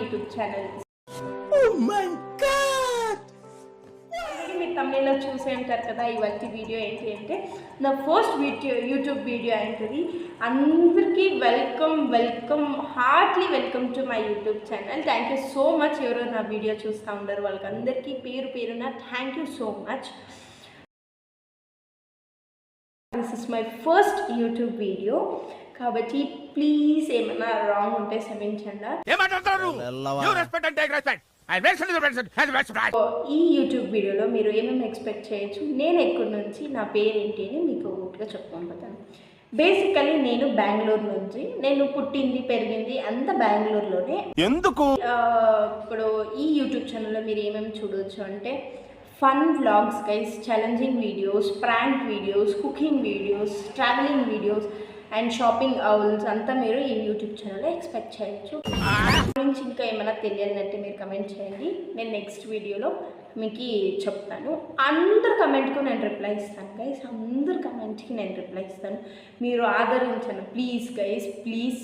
YouTube channel. మీరు తమిళలో చూసే ఉంటారు కదా. ఇవాళ వీడియో ఏంటి అంటే నా ఫస్ట్ యూట్యూబ్ వీడియో ఏంటిది. అందరికీ welcome heartly welcome to my YouTube channel. Thank you so much. ఎవరో నా వీడియో చూస్తూ ఉంటారు వాళ్ళకి అందరికీ పేరున thank you so much. This is my first YouTube video కాబట్టి ప్లీజ్ ఏమైనా రాంగ్ ఉంటే క్షమించండి. ఈ యూట్యూబ్ వీడియోలో మీరు ఏమేమి ఎక్స్పెక్ట్ చేయొచ్చు, నేను ఎక్కడి నుంచి, నా పేరు ఏంటి అని మీకు ఒకటిగా చెప్పుకొని పోతాను. బేసికలీ నేను బెంగళూరు నుంచి, నేను పుట్టింది పెరిగింది అంతా బెంగళూరులోనే. ఎందుకు ఇప్పుడు ఈ యూట్యూబ్ ఛానల్లో మీరు ఏమేమి చూడవచ్చు అంటే fun vlogs guys, challenging videos, prank videos, cooking videos, travelling videos and shopping hauls అంతా మీరు ఈ యూట్యూబ్ ఛానల్లో ఎక్స్పెక్ట్ చేయొచ్చు. గురించి ఇంకా ఏమైనా తెలియాలంటే మీరు కమెంట్ చేయండి, నేను నెక్స్ట్ వీడియోలో మీకు చెప్తాను. అందరు కమెంట్కు నేను రిప్లై ఇస్తాను గైస్, అందరు కమెంట్కి నేను రిప్లై ఇస్తాను. మీరు ఆదరించండి ప్లీజ్ గైస్, ప్లీజ్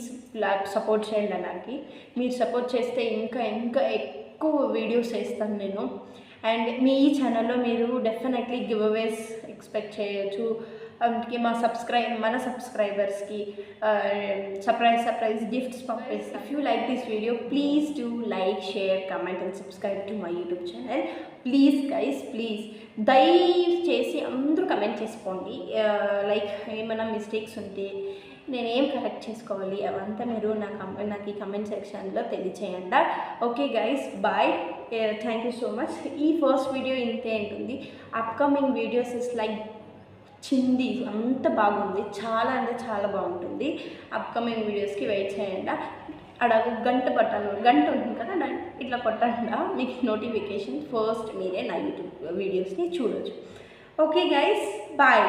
సపోర్ట్ చేయండి. నాకు మీరు సపోర్ట్ చేస్తే ఇంకా ఎక్కువ వీడియోస్ వేస్తాను నేను. అండ్ మీ ఈ ఛానల్లో మీరు డెఫినెట్లీ గివ్ అవేస్ ఎక్స్పెక్ట్ చేయొచ్చు. అందుకే మన సబ్స్క్రైబర్స్కి సర్ప్రైజ్ గిఫ్ట్స్ పంపిస్తాను. If you like this video please do like, share, comment and subscribe to my YouTube channel. Please guys, please దయచేసి అందరూ కమెంట్ చేసుకోండి. లైక్ ఏమైనా మిస్టేక్స్ ఉంటే నేనేం కరెక్ట్ చేసుకోవాలి అవంతా మీరు నాకు ఈ కమెంట్ సెక్షన్లో తెలియచేయండి. Okay guys, bye, thank you so much. ఈ ఫస్ట్ వీడియో ఇంతే ఉంటుంది. అప్కమింగ్ వీడియోస్ ఇస్ లైక్ చింది అంత బాగుంది, చాలా అంటే చాలా బాగుంటుంది. అప్కమింగ్ వీడియోస్కి వెయిట్ చేయండి. అక్కడ గంట ఉంటుంది కదా, ఇట్లా కొట్టండి, మీకు నోటిఫికేషన్ ఫస్ట్ మీరే నా యూట్యూబ్ వీడియోస్ని చూడొచ్చు. Okay guys, bye.